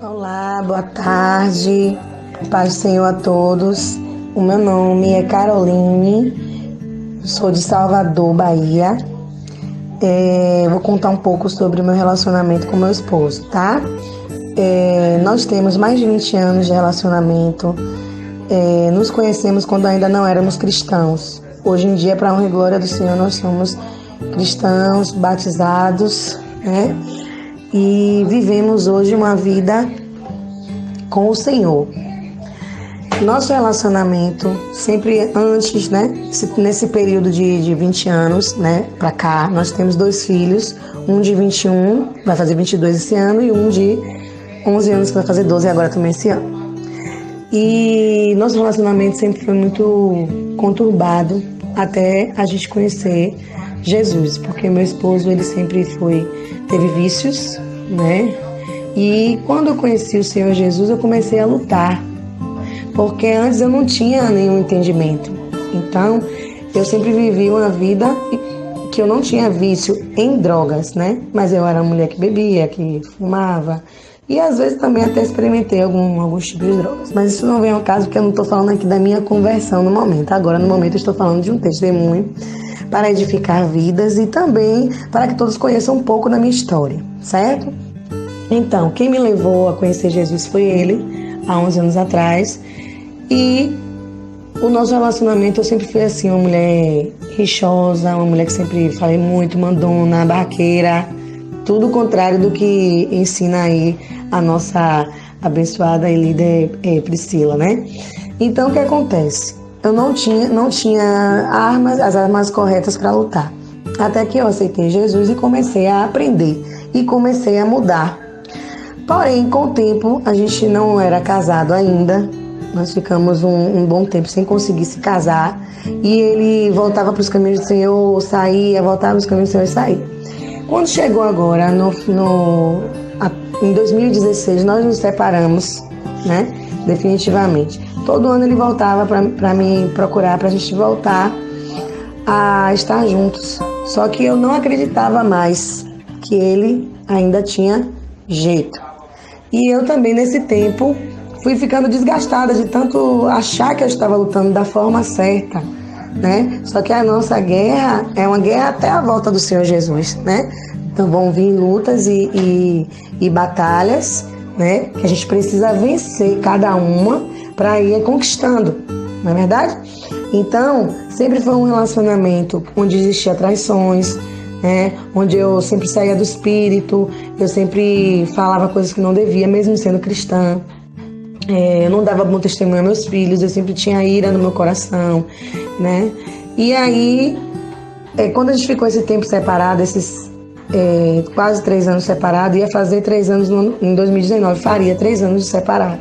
Olá, boa tarde, paz do Senhor a todos. O meu nome é Caroline, sou de Salvador, Bahia. Vou contar um pouco sobre o meu relacionamento com meu esposo, tá? Nós temos mais de 20 anos de relacionamento. Nos conhecemos quando ainda não éramos cristãos. Hoje em dia, para a honra e glória do Senhor, nós somos cristãos, batizados, né? E vivemos hoje uma vida com o Senhor. Nosso relacionamento, sempre antes, né? Nesse período de 20 anos, né? Pra cá, nós temos 2 filhos, um de 21, vai fazer 22 esse ano, e um de 11 anos, que vai fazer 12 agora também esse ano. E nosso relacionamento sempre foi muito conturbado até a gente conhecer Jesus, porque meu esposo, ele sempre teve vícios, né? E quando eu conheci o Senhor Jesus, eu comecei a lutar, porque antes eu não tinha nenhum entendimento. Então, eu sempre vivi uma vida que eu não tinha vício em drogas, né? Mas eu era uma mulher que bebia, que fumava, e às vezes também até experimentei alguns tipos de drogas. Mas isso não vem ao caso, porque eu não estou falando aqui da minha conversão no momento. Agora, no momento, eu estou falando de um testemunho para edificar vidas e também para que todos conheçam um pouco da minha história, certo? Então, quem me levou a conhecer Jesus foi ele, há 11 anos atrás. E o nosso relacionamento, eu sempre fui assim, uma mulher rixosa, uma mulher que sempre falei muito, mandona, barraqueira, tudo o contrário do que ensina aí a nossa abençoada e líder Priscila, né? Então, o que acontece? Eu não tinha as armas corretas para lutar. Até que eu aceitei Jesus e comecei a aprender e comecei a mudar. Porém, com o tempo, a gente não era casado ainda. Nós ficamos um bom tempo sem conseguir se casar. E ele voltava para os caminhos do Senhor, saía, voltava para os caminhos do Senhor e saía. Quando chegou agora, em 2016, nós nos separamos, né? Definitivamente. Todo ano ele voltava para me procurar, para a gente voltar a estar juntos. Só que eu não acreditava mais que ele ainda tinha jeito. E eu também, nesse tempo, fui ficando desgastada de tanto achar que eu estava lutando da forma certa, né? Só que a nossa guerra é uma guerra até a volta do Senhor Jesus, né? Então vão vir lutas e batalhas, né? Que a gente precisa vencer cada uma para ir conquistando, não é verdade? Então, sempre foi um relacionamento onde existia traições, né? Onde eu sempre saía do espírito, eu sempre falava coisas que não devia, mesmo sendo cristã. Eu não dava bom testemunho a meus filhos, eu sempre tinha ira no meu coração, né? E aí, quando a gente ficou esse tempo separado, esses quase 3 anos separado, ia fazer 3 anos em 2019, faria 3 anos de separado.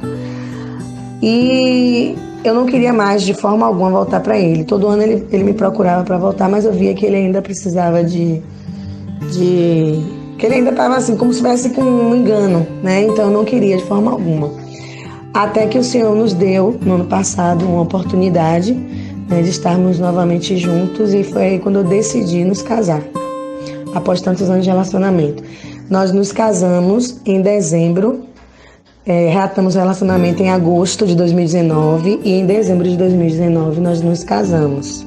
E eu não queria mais de forma alguma voltar para ele. Todo ano ele me procurava para voltar, mas eu via que ele ainda precisava que ele ainda estava assim, como se estivesse com um engano, né? Então eu não queria de forma alguma. Até que o Senhor nos deu, no ano passado, uma oportunidade, né, de estarmos novamente juntos, e foi aí quando eu decidi nos casar, após tantos anos de relacionamento. Nós nos casamos em dezembro, reatamos o relacionamento em agosto de 2019, e em dezembro de 2019 nós nos casamos.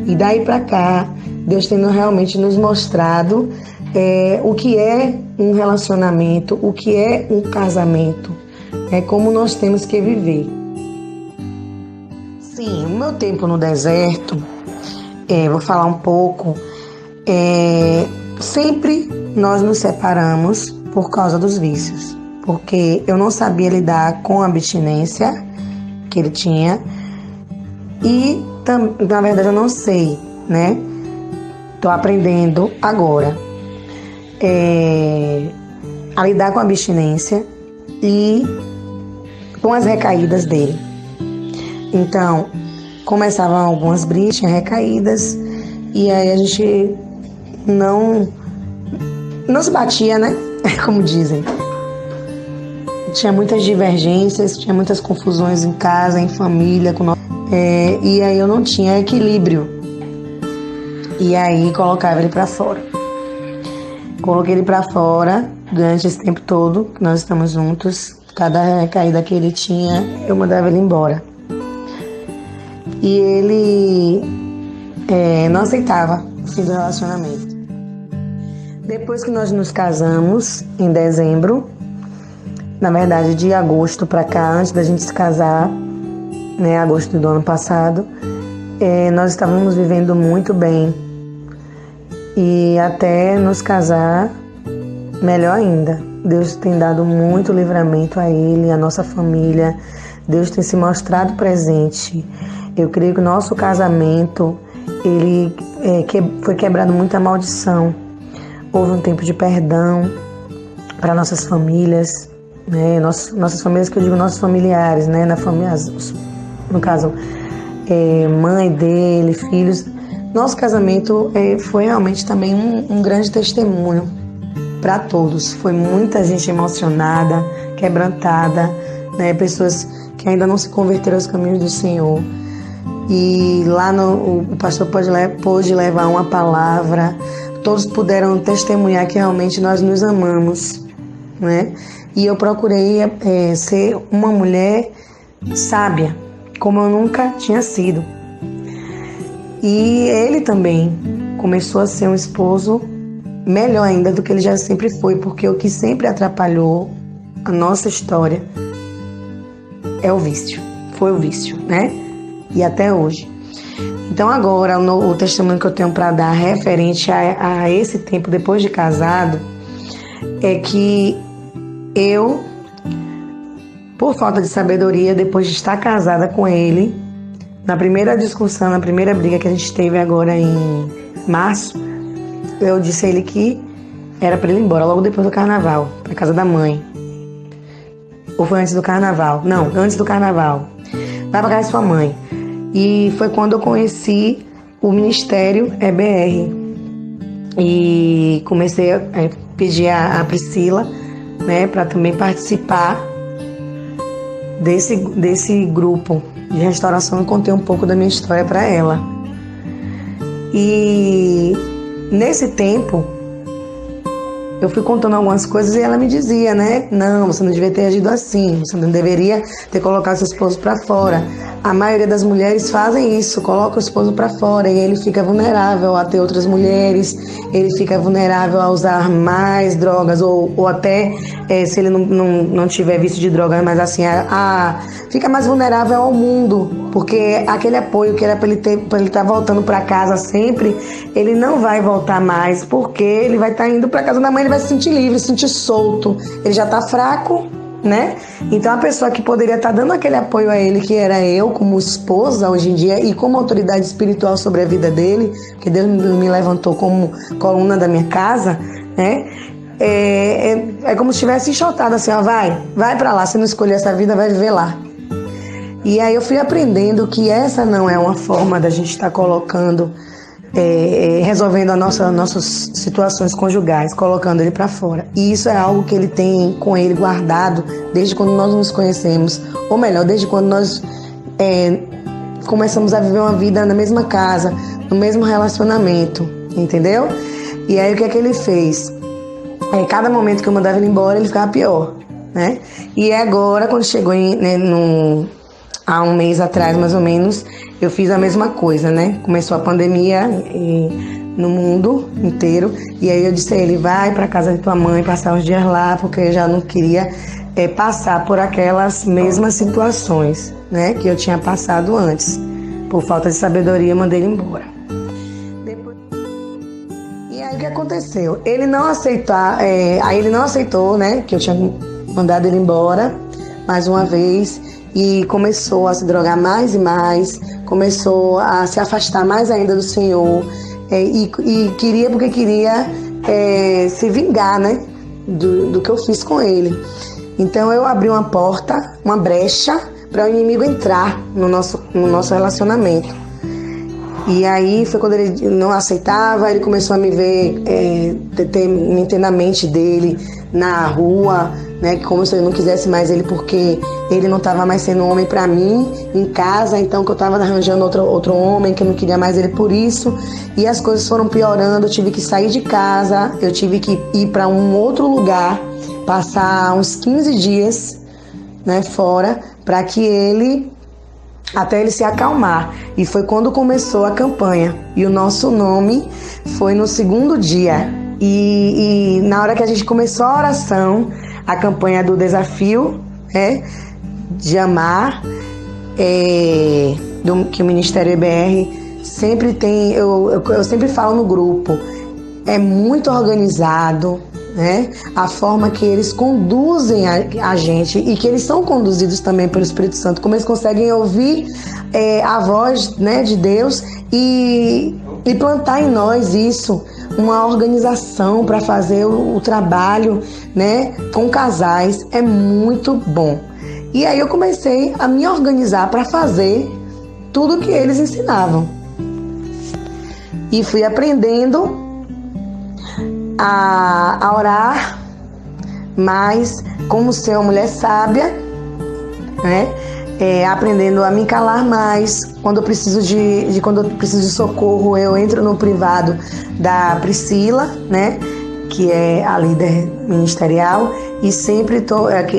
E daí para cá, Deus tem realmente nos mostrado o que é um relacionamento, o que é um casamento, como nós temos que viver. Sim, o meu tempo no deserto, vou falar um pouco, sempre nós nos separamos por causa dos vícios, porque eu não sabia lidar com a abstinência que ele tinha e, na verdade, eu não sei, né? Estou aprendendo agora a lidar com a abstinência e com as recaídas dele. Então, começavam algumas brigas, tinha recaídas, e aí a gente não se batia, né? Como dizem. Tinha muitas divergências, tinha muitas confusões em casa, em família, e aí eu não tinha equilíbrio. E aí colocava ele para fora. Coloquei ele para fora durante esse tempo todo que nós estamos juntos. Cada recaída que ele tinha, eu mandava ele embora. E ele não aceitava o fim do relacionamento. Depois que nós nos casamos, em dezembro, na verdade de agosto para cá, antes da gente se casar, né, agosto do ano passado, nós estávamos vivendo muito bem. E até nos casar, melhor ainda. Deus tem dado muito livramento a ele, a nossa família. Deus tem se mostrado presente. Eu creio que o nosso casamento, ele foi quebrado muita maldição. Houve um tempo de perdão para nossas famílias, né? Nossas famílias, que eu digo nossos familiares, né? Na família, no caso, mãe dele, filhos. Nosso casamento foi realmente também um grande testemunho para todos. Foi muita gente emocionada, quebrantada, né? Pessoas que ainda não se converteram aos caminhos do Senhor. E lá o pastor pôde levar uma palavra. Todos puderam testemunhar que realmente nós nos amamos, né? E eu procurei ser uma mulher sábia, como eu nunca tinha sido. E ele também começou a ser um esposo melhor ainda do que ele já sempre foi, porque o que sempre atrapalhou a nossa história é o vício. Foi o vício, né? E até hoje. Então agora o testemunho que eu tenho para dar referente a esse tempo depois de casado é que eu, por falta de sabedoria, depois de estar casada com ele, na primeira discussão, na primeira briga que a gente teve agora em março, eu disse a ele que era para ele ir embora logo depois do carnaval, para casa da mãe. Ou foi antes do carnaval? Não, antes do carnaval. Vai para casa de sua mãe. E foi quando eu conheci o Ministério EBR. E comecei a pedir a Priscila, né, para também participar desse grupo de restauração, e contei um pouco da minha história para ela. E nesse tempo eu fui contando algumas coisas e ela me dizia, né? Não, você não devia ter agido assim, você não deveria ter colocado seu esposo para fora. A maioria das mulheres fazem isso, coloca o esposo para fora e ele fica vulnerável a ter outras mulheres, ele fica vulnerável a usar mais drogas ou até, se ele não tiver vício de droga, mas assim, fica mais vulnerável ao mundo, porque aquele apoio que era para ele estar voltando para casa sempre, ele não vai voltar mais, porque ele vai estar indo para casa da mãe, ele vai se sentir livre, se sentir solto, ele já está fraco, né? Então a pessoa que poderia estar dando aquele apoio a ele, que era eu como esposa hoje em dia e como autoridade espiritual sobre a vida dele, que Deus me levantou como coluna da minha casa, né? É como se tivesse enxotado assim, ó, vai pra lá, se não escolher essa vida, vai viver lá. E aí eu fui aprendendo que essa não é uma forma da gente estar colocando, resolvendo nossas situações conjugais, colocando ele para fora. E isso é algo que ele tem com ele guardado desde quando nós nos conhecemos, ou melhor, desde quando nós começamos a viver uma vida na mesma casa, no mesmo relacionamento, entendeu? E aí o que é que ele fez? Cada momento que eu mandava ele embora, ele ficava pior, né? E agora, quando chegou há um mês atrás, mais ou menos, eu fiz a mesma coisa, né? Começou a pandemia no mundo inteiro, e aí eu disse a ele, vai para casa de tua mãe, passar uns dias lá, porque eu já não queria passar por aquelas mesmas situações, né? Que eu tinha passado antes. Por falta de sabedoria, eu mandei ele embora. E aí o que aconteceu? Ele não aceitou, né? Que eu tinha mandado ele embora mais uma vez, e começou a se drogar mais e mais, começou a se afastar mais ainda do Senhor, e queria se vingar, né, do que eu fiz com ele. Então eu abri uma porta, uma brecha, para o inimigo entrar no nosso relacionamento. E aí foi quando ele não aceitava, ele começou a me ver, me ter na mente dele na rua, né, como se eu não quisesse mais ele, porque ele não estava mais sendo um homem para mim em casa, então que eu estava arranjando outro homem, que eu não queria mais ele por isso. E as coisas foram piorando, eu tive que sair de casa, eu tive que ir para um outro lugar, passar uns 15 dias, né, fora, para que até ele se acalmar. E foi quando começou a campanha. E o nosso nome foi no segundo dia. E na hora que a gente começou a oração, a campanha do desafio, de amar, que o Ministério EBR sempre tem, eu sempre falo no grupo, é muito organizado, né? A forma que eles conduzem a gente e que eles são conduzidos também pelo Espírito Santo, como eles conseguem ouvir a voz, né, de Deus e plantar em nós isso, uma organização para fazer o trabalho, né, com casais, é muito bom. E aí eu comecei a me organizar para fazer tudo que eles ensinavam. E fui aprendendo a orar mais, como ser uma mulher sábia, né? Aprendendo a me calar mais. Quando eu preciso de socorro, eu entro no privado da Priscila, né, que é a líder ministerial, e sempre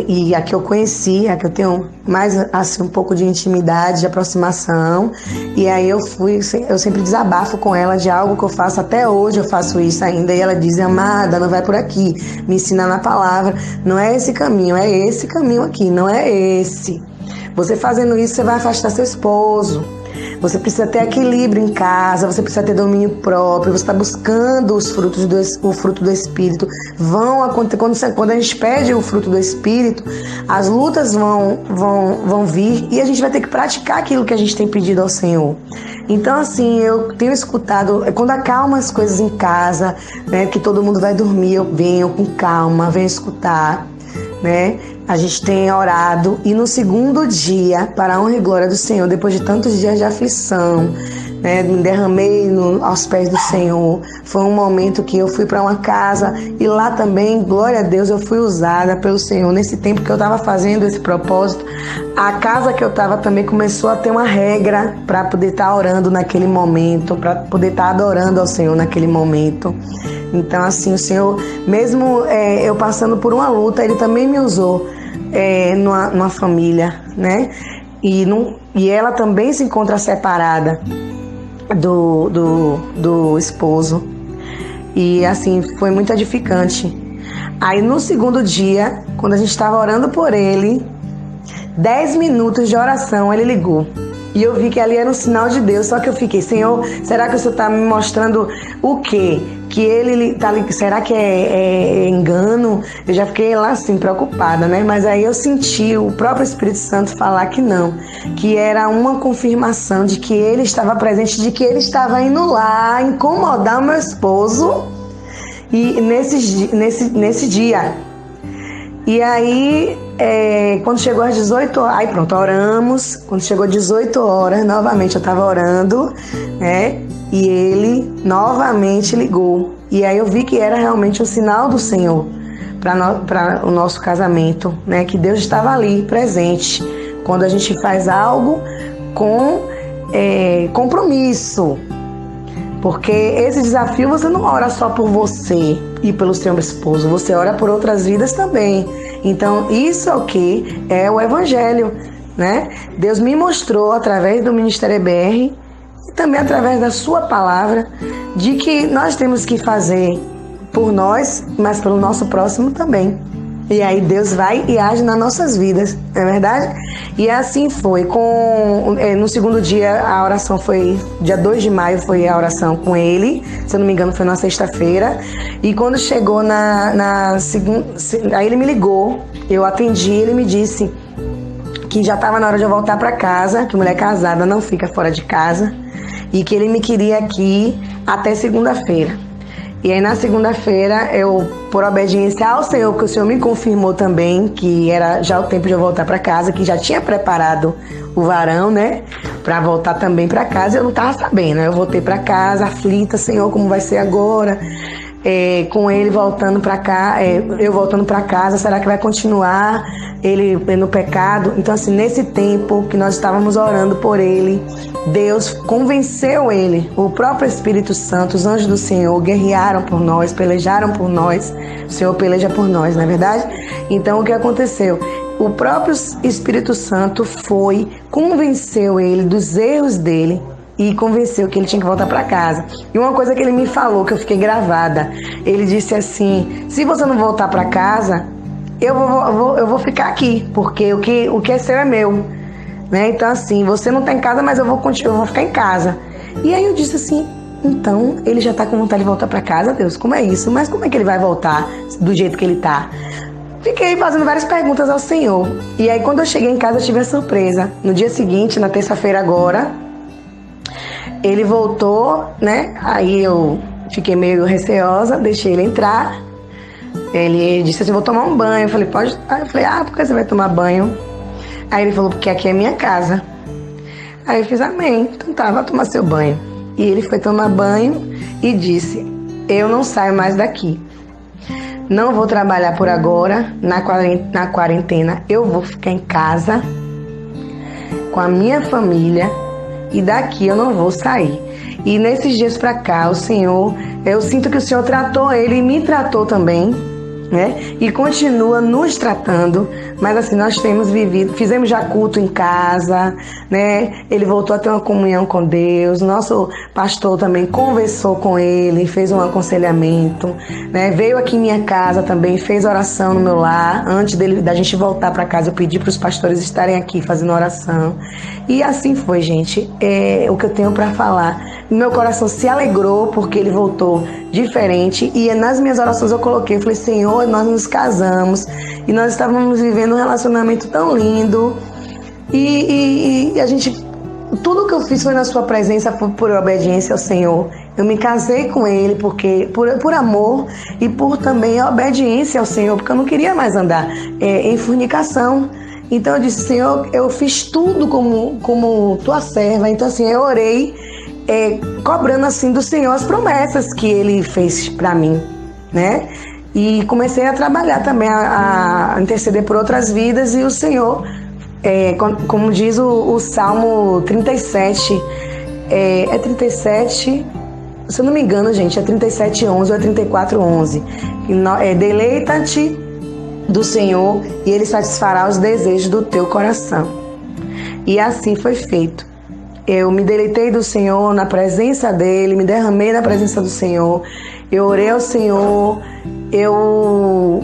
e a que eu conheci, a que eu tenho mais assim um pouco de intimidade, de aproximação, e aí eu sempre desabafo com ela de algo que eu faço, até hoje eu faço isso ainda, e ela diz: amada, não vai por aqui, me ensina na palavra, não é esse caminho, é esse caminho aqui, não é esse. Você fazendo isso, você vai afastar seu esposo. Você precisa ter equilíbrio em casa, você precisa ter domínio próprio, você está buscando o fruto do Espírito. Vão acontecer, quando a gente pede o fruto do Espírito, as lutas vão vir e a gente vai ter que praticar aquilo que a gente tem pedido ao Senhor. Então, assim, eu tenho escutado, quando acalma as coisas em casa, né, que todo mundo vai dormir, eu venho com calma, venho escutar, né? A gente tem orado, e no segundo dia, para a honra e glória do Senhor, depois de tantos dias de aflição, né, me derramei aos pés do Senhor. Foi um momento que eu fui para uma casa e lá também, glória a Deus, eu fui usada pelo Senhor. Nesse tempo que eu estava fazendo esse propósito, a casa que eu estava também começou a ter uma regra para poder estar orando naquele momento, para poder estar adorando ao Senhor naquele momento. Então, assim, o Senhor, mesmo eu passando por uma luta, Ele também me usou numa família, né? E ela também se encontra separada do esposo. E, assim, foi muito edificante. Aí, no segundo dia, quando a gente estava orando por ele, 10 minutos de oração, ele ligou. E eu vi que ali era um sinal de Deus, só que eu fiquei: Senhor, será que o Senhor está me mostrando o quê? Que ele tá ali, será que é engano? Eu já fiquei lá assim, preocupada, né? Mas aí eu senti o próprio Espírito Santo falar que não, que era uma confirmação de que ele estava presente, de que ele estava indo lá incomodar o meu esposo e nesse dia. E aí, quando chegou às 18 horas, aí pronto, oramos. Quando chegou às 18 horas, novamente eu estava orando, né? E ele novamente ligou. E aí eu vi que era realmente um sinal do Senhor para o nosso casamento, né? Que Deus estava ali, presente, quando a gente faz algo com compromisso. Porque esse desafio você não ora só por você e pelo seu esposo, você ora por outras vidas também. Então, isso é o que? É o Evangelho, né? Deus me mostrou através do Ministério EBR e também através da sua palavra, de que nós temos que fazer por nós, mas pelo nosso próximo também. E aí Deus vai e age nas nossas vidas, não é verdade? E assim foi. No segundo dia, a oração foi, dia 2 de maio foi a oração com ele, se eu não me engano foi na sexta-feira. E quando chegou na segunda, aí ele me ligou, eu atendi, ele me disse que já estava na hora de eu voltar para casa, que mulher casada não fica fora de casa, e que ele me queria aqui até segunda-feira. E aí na segunda-feira, eu, por obediência ao Senhor, porque o Senhor me confirmou também que era já o tempo de eu voltar para casa, que já tinha preparado o varão, né, para voltar também para casa, eu não estava sabendo. Eu voltei para casa, aflita, Senhor, como vai ser agora? Com ele voltando para cá, eu voltando para casa, será que vai continuar ele no pecado? Então, assim, nesse tempo que nós estávamos orando por ele, Deus convenceu ele, o próprio Espírito Santo, os anjos do Senhor guerrearam por nós, pelejaram por nós, o Senhor peleja por nós, não é verdade? Então, o que aconteceu? O próprio Espírito Santo convenceu ele dos erros dele, e convenceu que ele tinha que voltar para casa. E uma coisa que ele me falou, que eu fiquei gravada, ele disse assim: se você não voltar para casa, eu vou ficar aqui, porque o que é seu é meu, né? Então, assim, você não está em casa, mas eu vou ficar em casa. E aí eu disse assim: então ele já está com vontade de voltar para casa, Deus, como é isso? Mas como é que ele vai voltar do jeito que ele está? Fiquei fazendo várias perguntas ao Senhor. E aí, quando eu cheguei em casa, eu tive a surpresa. No dia seguinte, na terça-feira agora, ele voltou, né? Aí eu fiquei meio receosa, deixei ele entrar. Ele disse assim: vou tomar um banho. Eu falei: pode? Aí eu falei: por que você vai tomar banho? Aí ele falou: porque aqui é minha casa. Aí eu fiz: amém. Então tá, vai tomar seu banho. E ele foi tomar banho e disse: eu não saio mais daqui. Não vou trabalhar por agora, na quarentena. Eu vou ficar em casa com a minha família. E daqui eu não vou sair. E nesses dias pra cá, o Senhor, eu sinto que o Senhor tratou ele e me tratou também, né? E continua nos tratando, mas assim, nós temos vivido, fizemos já culto em casa, né? Ele voltou a ter uma comunhão com Deus, nosso pastor também conversou com ele, fez um aconselhamento, né? Veio aqui em minha casa também, fez oração no meu lar. Antes da gente voltar para casa, eu pedi para os pastores estarem aqui fazendo oração. E assim foi, gente. É o que eu tenho para falar. Meu coração se alegrou porque ele voltou diferente, e nas minhas orações eu coloquei, eu falei: Senhor, nós nos casamos e nós estávamos vivendo um relacionamento tão lindo, e a gente, tudo que eu fiz foi na sua presença, por obediência ao Senhor. Eu me casei com ele porque por amor e por também a obediência ao Senhor, porque eu não queria mais andar em fornicação. Então eu disse: Senhor, eu fiz tudo como tua serva. Então assim, eu orei cobrando assim do Senhor as promessas que ele fez para mim, né? E comecei a trabalhar também, a interceder por outras vidas. E o Senhor, como diz o Salmo 37, 37, se eu não me engano, gente, é 37:11 ou é 34:11. Deleita-te do Senhor e Ele satisfará os desejos do teu coração. E assim foi feito. Eu me deleitei do Senhor, na presença dEle, me derramei na presença do Senhor. Eu orei ao Senhor, eu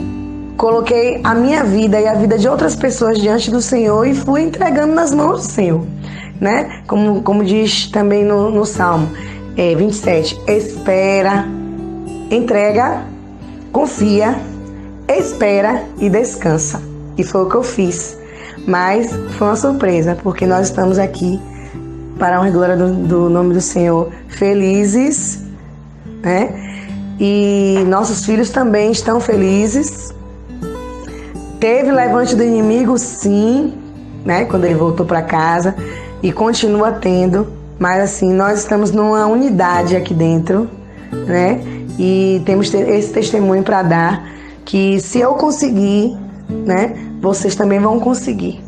coloquei a minha vida e a vida de outras pessoas diante do Senhor e fui entregando nas mãos do Senhor, né? Como diz também no Salmo 27, espera, entrega, confia, espera e descansa. E foi o que eu fiz. Mas foi uma surpresa, porque nós estamos aqui, para a honra e glória do nome do Senhor, felizes, né? E nossos filhos também estão felizes. Teve levante do inimigo, sim, né? Quando ele voltou para casa, e continua tendo. Mas assim, nós estamos numa unidade aqui dentro, né? E temos esse testemunho para dar, que se eu conseguir, né, vocês também vão conseguir.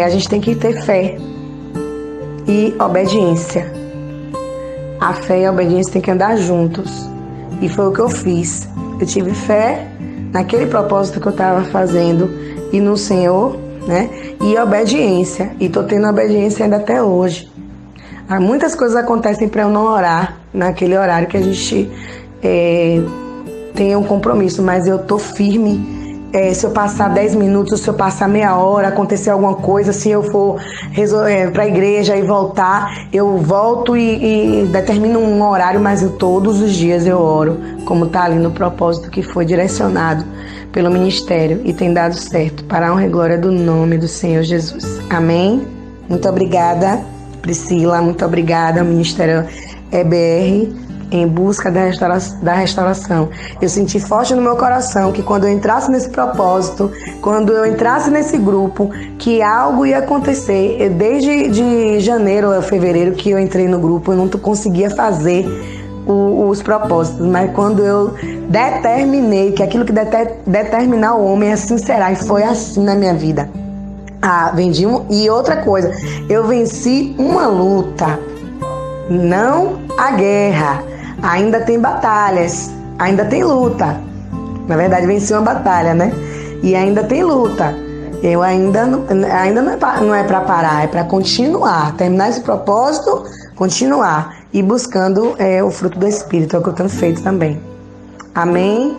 A gente tem que ter fé e obediência. A fé e a obediência tem que andar juntos. E foi o que eu fiz. Eu tive fé naquele propósito que eu estava fazendo e no Senhor, né? E obediência. E estou tendo obediência ainda até hoje. Muitas coisas acontecem para eu não orar naquele horário que a gente tem um compromisso, mas eu estou firme. Se eu passar 10 minutos, se eu passar meia hora, acontecer alguma coisa, se eu for para a igreja e voltar, eu volto e determino um horário, mas todos os dias eu oro, como está ali no propósito que foi direcionado pelo ministério e tem dado certo, para a honra e glória do nome do Senhor Jesus. Amém? Muito obrigada, Priscila, muito obrigada ao Ministério EBR em busca da restauração. Eu senti forte no meu coração que quando eu entrasse nesse propósito, quando eu entrasse nesse grupo, que algo ia acontecer. Desde de janeiro a fevereiro que eu entrei no grupo, eu não conseguia fazer os propósitos, mas quando eu determinei que aquilo que determinar o homem, assim será, e foi assim na minha vida. E outra coisa, eu venci uma luta, não a guerra. Ainda tem batalhas, ainda tem luta. Na verdade, venci uma batalha, né? E ainda tem luta. Eu ainda não é para parar, é para continuar, terminar esse propósito, continuar e buscando o fruto do Espírito, é o que eu tenho feito também. Amém?